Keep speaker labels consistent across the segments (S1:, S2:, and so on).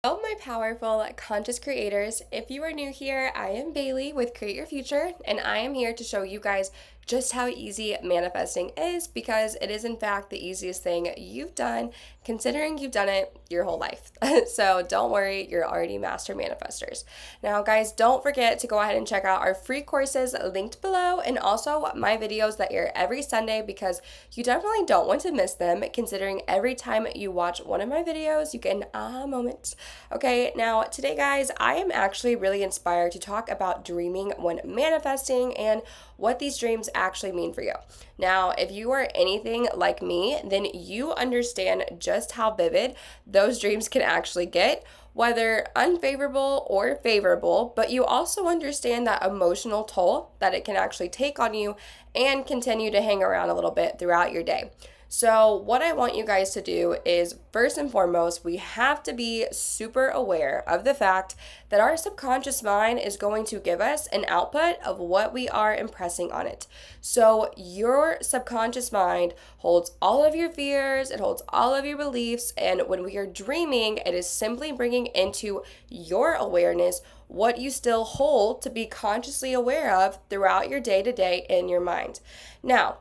S1: Hello, my powerful conscious creators. If you are new here, I am Bailee with Create Your Future, and I am here to show you guys just how easy manifesting is because it is, in fact, the easiest thing you've done, considering you've done it your whole life. So don't worry, you're already master manifestors. Now, guys, don't forget to go ahead and check out our free courses linked below and also my videos that air every Sunday because you definitely don't want to miss them, considering every time you watch one of my videos, you get an aha moment. Okay, now today, guys, I am actually really inspired to talk about dreaming when manifesting and what these dreams actually mean for you. Now, if you are anything like me, then you understand just how vivid those dreams can actually get, whether unfavorable or favorable, but you also understand that emotional toll that it can actually take on you and continue to hang around a little bit throughout your day. So, what I want you guys to do is, first and foremost, we have to be super aware of the fact that our subconscious mind is going to give us an output of what we are impressing on it. So, your subconscious mind holds all of your fears, it holds all of your beliefs, and when we are dreaming, it is simply bringing into your awareness what you still hold to be consciously aware of throughout your day to day in your mind. Now,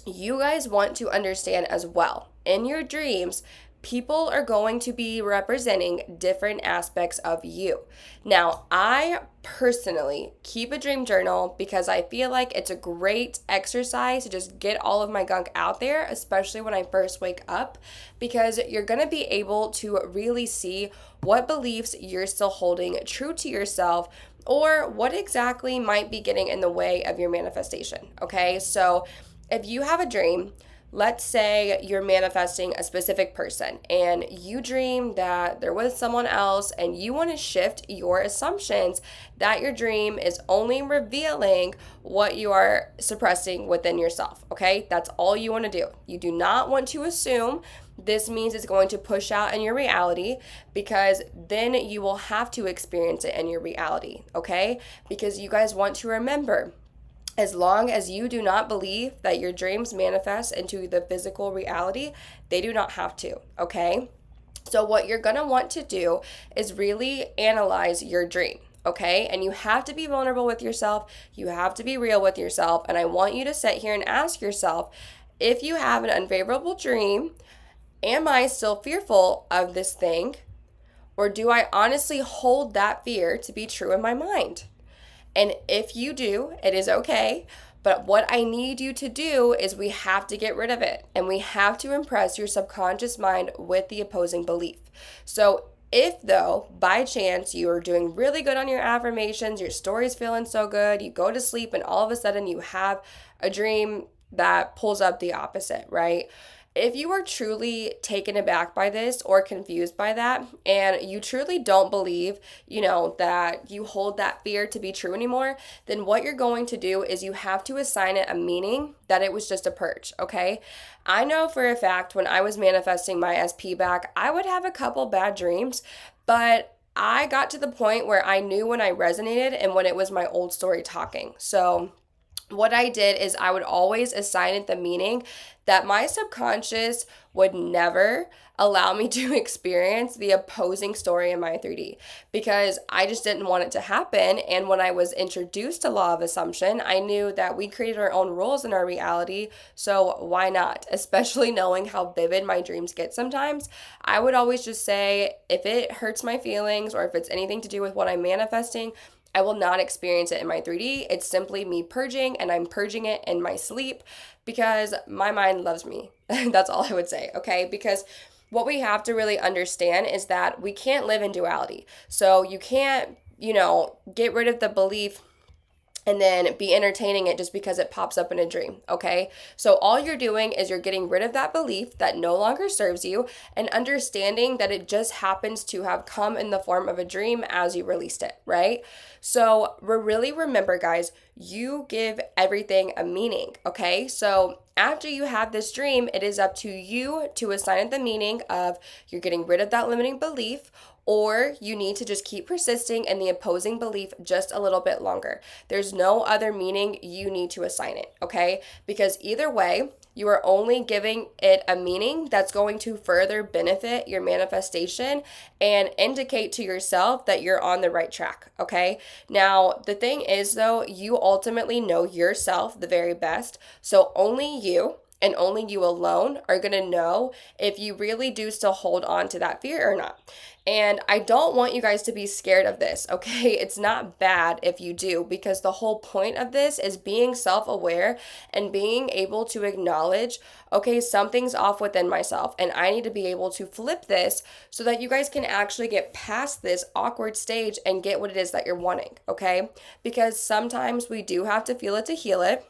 S1: you guys want to understand as well, in your dreams, people are going to be representing different aspects of you. Now, I personally keep a dream journal because I feel like it's a great exercise to just get all of my gunk out there, especially when I first wake up, because you're going to be able to really see what beliefs you're still holding true to yourself or what exactly might be getting in the way of your manifestation. Okay, so if you have a dream, let's say you're manifesting a specific person and you dream that they're with someone else and you want to shift your assumptions that your dream is only revealing what you are suppressing within yourself, okay? That's all you want to do. You do not want to assume this means it's going to push out in your reality because then you will have to experience it in your reality, okay? Because you guys want to remember, as long as you do not believe that your dreams manifest into the physical reality, they do not have to, okay? So what you're going to want to do is really analyze your dream, okay? And you have to be vulnerable with yourself. You have to be real with yourself. And I want you to sit here and ask yourself, if you have an unfavorable dream, am I still fearful of this thing? Or do I honestly hold that fear to be true in my mind? And if you do, it is okay. But what I need you to do is we have to get rid of it. And we have to impress your subconscious mind with the opposing belief. So if, though, by chance you are doing really good on your affirmations, your story's feeling so good, you go to sleep and all of a sudden you have a dream that pulls up the opposite, right? If you are truly taken aback by this or confused by that, and you truly don't believe, that you hold that fear to be true anymore, then what you're going to do is you have to assign it a meaning that it was just a purge, okay? I know for a fact when I was manifesting my SP back, I would have a couple bad dreams, but I got to the point where I knew when I resonated and when it was my old story talking. So what I did is I would always assign it the meaning that my subconscious would never allow me to experience the opposing story in my 3D because I just didn't want it to happen. And when I was introduced to law of assumption, I knew that we created our own rules in our reality. So why not? Especially knowing how vivid my dreams get sometimes, I would always just say, if it hurts my feelings or if it's anything to do with what I'm manifesting, I will not experience it in my 3D. It's simply me purging, and I'm purging it in my sleep because my mind loves me. That's all I would say, okay? Because what we have to really understand is that we can't live in duality. So you can't, get rid of the belief and then be entertaining it just because it pops up in a dream, okay? So all you're doing is you're getting rid of that belief that no longer serves you and understanding that it just happens to have come in the form of a dream as you released it, right? So really remember, guys, you give everything a meaning, okay? So after you have this dream, it is up to you to assign it the meaning of you're getting rid of that limiting belief, or you need to just keep persisting in the opposing belief just a little bit longer. There's no other meaning you need to assign it, okay? Because either way, you are only giving it a meaning that's going to further benefit your manifestation and indicate to yourself that you're on the right track, okay? Now, the thing is though, you ultimately know yourself the very best, so only you and only you alone are going to know if you really do still hold on to that fear or not. And I don't want you guys to be scared of this, okay? It's not bad if you do, because the whole point of this is being self-aware and being able to acknowledge, okay, something's off within myself and I need to be able to flip this so that you guys can actually get past this awkward stage and get what it is that you're wanting, okay? Because sometimes we do have to feel it to heal it.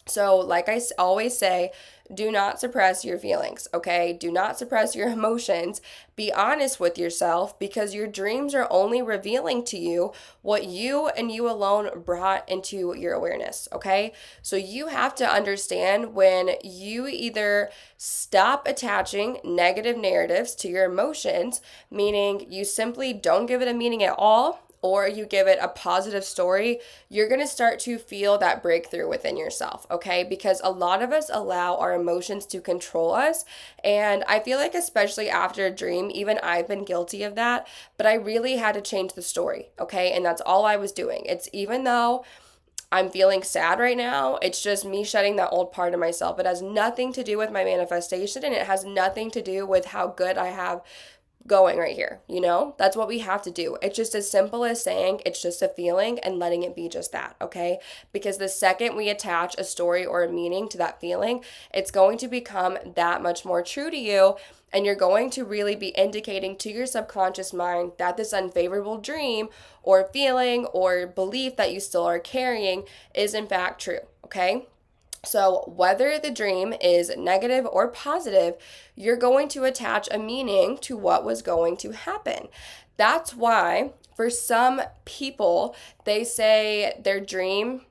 S1: So, like I always say, do not suppress your feelings, okay? Do not suppress your emotions. Be honest with yourself, because your dreams are only revealing to you what you and you alone brought into your awareness, okay? So you have to understand when you either stop attaching negative narratives to your emotions, meaning you simply don't give it a meaning at all, or you give it a positive story, you're going to start to feel that breakthrough within yourself, okay? Because a lot of us allow our emotions to control us. And I feel like especially after a dream, even I've been guilty of that, but I really had to change the story, okay? And that's all I was doing. It's even though I'm feeling sad right now, it's just me shedding that old part of myself. It has nothing to do with my manifestation, and it has nothing to do with how good I have going right here, you know? That's what we have to do. It's just as simple as saying it's just a feeling and letting it be just that, okay? Because the second we attach a story or a meaning to that feeling, it's going to become that much more true to you, and you're going to really be indicating to your subconscious mind that this unfavorable dream or feeling or belief that you still are carrying is in fact true, okay? So whether the dream is negative or positive, you're going to attach a meaning to what was going to happen. That's why for some people, they say they dream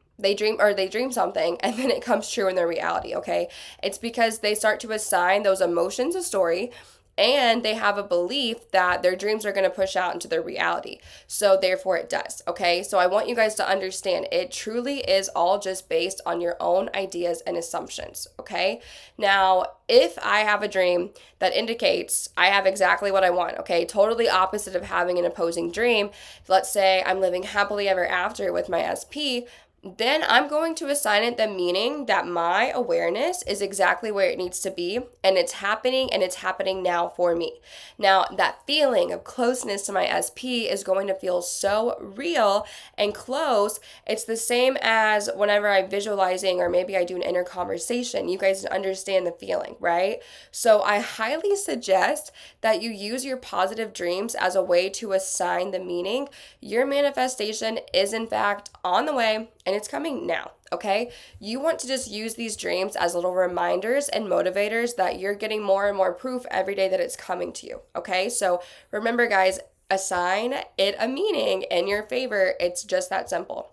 S1: something and then it comes true in their reality, okay? It's because they start to assign those emotions a story, and they have a belief that their dreams are going to push out into their reality. So therefore it does, okay? So I want you guys to understand it truly is all just based on your own ideas and assumptions, okay? Now, if I have a dream that indicates I have exactly what I want, okay, totally opposite of having an opposing dream, let's say I'm living happily ever after with my SP, then I'm going to assign it the meaning that my awareness is exactly where it needs to be, and it's happening now for me. Now, that feeling of closeness to my SP is going to feel so real and close. It's the same as whenever I'm visualizing or maybe I do an inner conversation. You guys understand the feeling, right? So I highly suggest that you use your positive dreams as a way to assign the meaning. Your manifestation is in fact on the way, and it's coming now, okay? You want to just use these dreams as little reminders and motivators that you're getting more and more proof every day that it's coming to you, okay? So remember, guys, assign it a meaning in your favor. It's just that simple.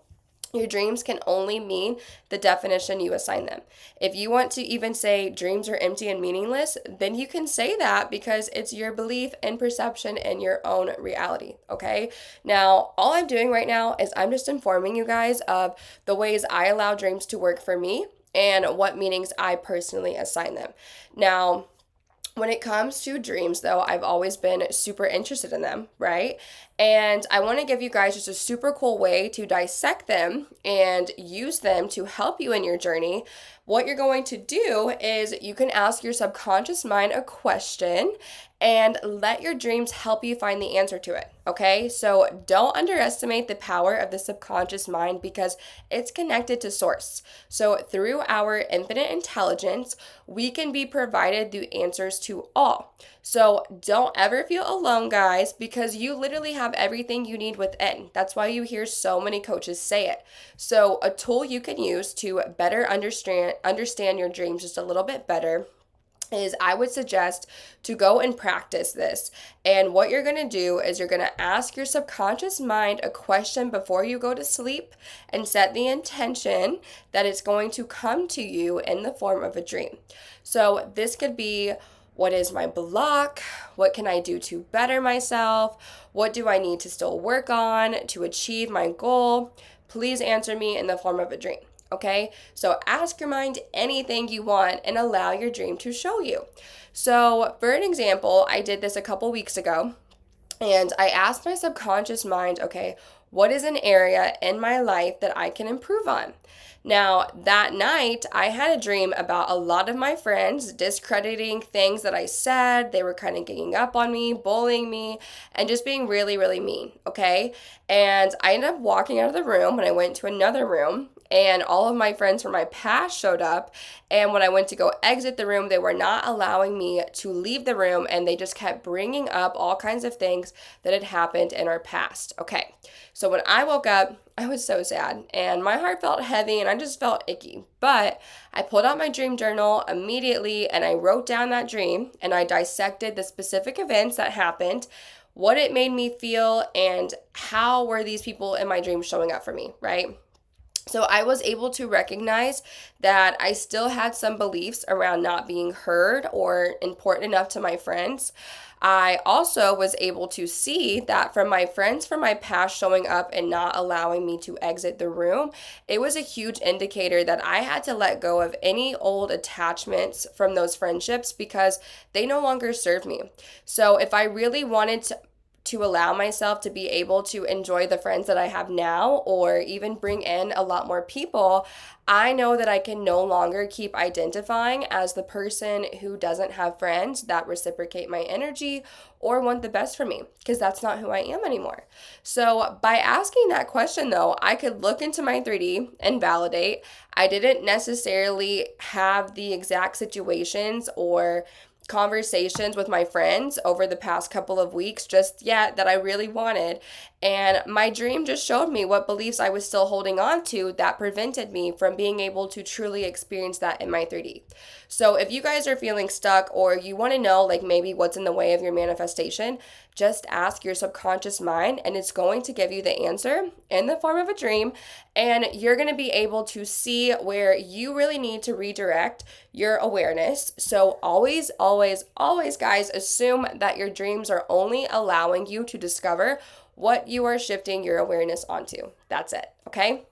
S1: Your dreams can only mean the definition you assign them. If you want to even say dreams are empty and meaningless, then you can say that because it's your belief and perception in your own reality, okay? Now, all I'm doing right now is I'm just informing you guys of the ways I allow dreams to work for me and what meanings I personally assign them. Now, when it comes to dreams, though, I've always been super interested in them, right? And I want to give you guys just a super cool way to dissect them and use them to help you in your journey. What you're going to do is you can ask your subconscious mind a question and let your dreams help you find the answer to it, okay? So don't underestimate the power of the subconscious mind because it's connected to source. So through our infinite intelligence, we can be provided the answers to all. So don't ever feel alone, guys, because you literally have everything you need within. That's why you hear so many coaches say it. So a tool you can use to better understand your dreams just a little bit better is I would suggest to go and practice this. And what you're going to do is you're going to ask your subconscious mind a question before you go to sleep and set the intention that it's going to come to you in the form of a dream. So this could be, What is my block? What can I do to better myself? What do I need to still work on to achieve my goal? Please answer me in the form of a dream. Okay, so ask your mind anything you want and allow your dream to show you. So, for an example, I did this a couple weeks ago and I asked my subconscious mind, okay, what is an area in my life that I can improve on? Now, that night, I had a dream about a lot of my friends discrediting things that I said. They were kind of ganging up on me, bullying me, and just being really, really mean, okay? And I ended up walking out of the room and I went to another room, and all of my friends from my past showed up. And when I went to go exit the room, they were not allowing me to leave the room, and they just kept bringing up all kinds of things that had happened in our past. Okay, so when I woke up, I was so sad and my heart felt heavy and I just felt icky. But I pulled out my dream journal immediately and I wrote down that dream and I dissected the specific events that happened, what it made me feel, and how were these people in my dream showing up for me, right? So I was able to recognize that I still had some beliefs around not being heard or important enough to my friends. I also was able to see that from my friends from my past showing up and not allowing me to exit the room, it was a huge indicator that I had to let go of any old attachments from those friendships because they no longer serve me. So if I really wanted to allow myself to be able to enjoy the friends that I have now or even bring in a lot more people, I know that I can no longer keep identifying as the person who doesn't have friends that reciprocate my energy or want the best for me, because that's not who I am anymore. So by asking that question though, I could look into my 3D and validate. I didn't necessarily have the exact situations or conversations with my friends over the past couple of weeks just yet that I really wanted. And my dream just showed me what beliefs I was still holding on to that prevented me from being able to truly experience that in my 3D. So if you guys are feeling stuck or you want to know like maybe what's in the way of your manifestation, just ask your subconscious mind and it's going to give you the answer in the form of a dream, and you're going to be able to see where you really need to redirect your awareness. So always, always, always, guys, assume that your dreams are only allowing you to discover what you are shifting your awareness onto. That's it, okay?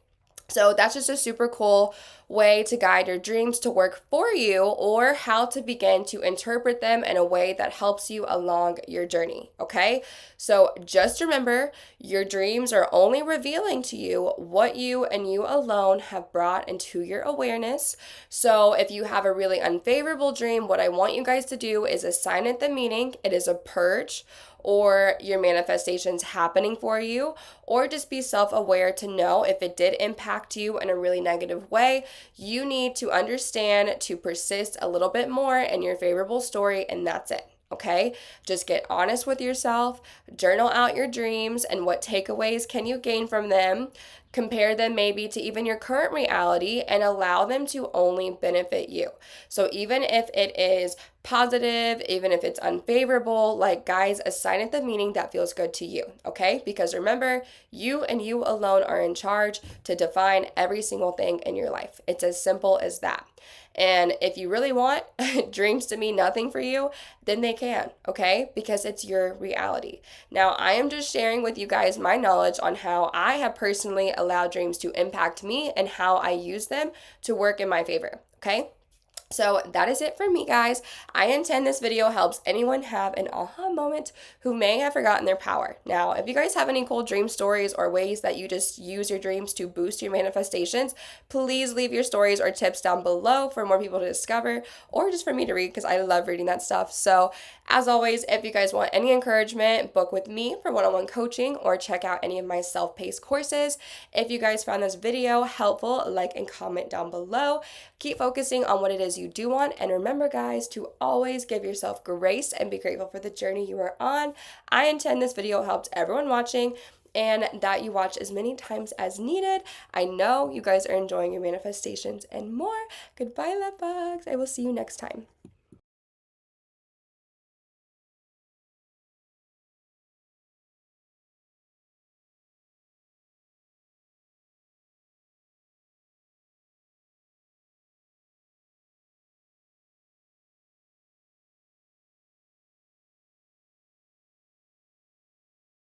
S1: So that's just a super cool way to guide your dreams to work for you, or how to begin to interpret them in a way that helps you along your journey, okay? So just remember, your dreams are only revealing to you what you and you alone have brought into your awareness. So if you have a really unfavorable dream, what I want you guys to do is assign it the meaning. It is a purge, or your manifestations happening for you, or just be self-aware to know if it did impact you in a really negative way. You need to understand to persist a little bit more in your favorable story, and that's it. Okay, just get honest with yourself, journal out your dreams and what takeaways can you gain from them, compare them maybe to even your current reality, and allow them to only benefit you. So even if it is positive, even if it's unfavorable, like guys, assign it the meaning that feels good to you, okay? Because remember, you and you alone are in charge to define every single thing in your life. It's as simple as that. And if you really want dreams to mean nothing for you, then they can, okay? Because it's your reality. Now, I am just sharing with you guys my knowledge on how I have personally allowed dreams to impact me and how I use them to work in my favor, okay? So that is it for me, guys. I intend this video helps anyone have an aha moment who may have forgotten their power. Now, if you guys have any cool dream stories or ways that you just use your dreams to boost your manifestations, please leave your stories or tips down below for more people to discover, or just for me to read, because I love reading that stuff. So as always, if you guys want any encouragement, book with me for one-on-one coaching or check out any of my self-paced courses. If you guys found this video helpful, like and comment down below. Keep focusing on what it is you do want, and remember, guys, to always give yourself grace and be grateful for the journey you are on. I intend this video helped everyone watching, and that you watch as many times as needed. I know you guys are enjoying your manifestations and more. Goodbye, love bugs. I will see you next time.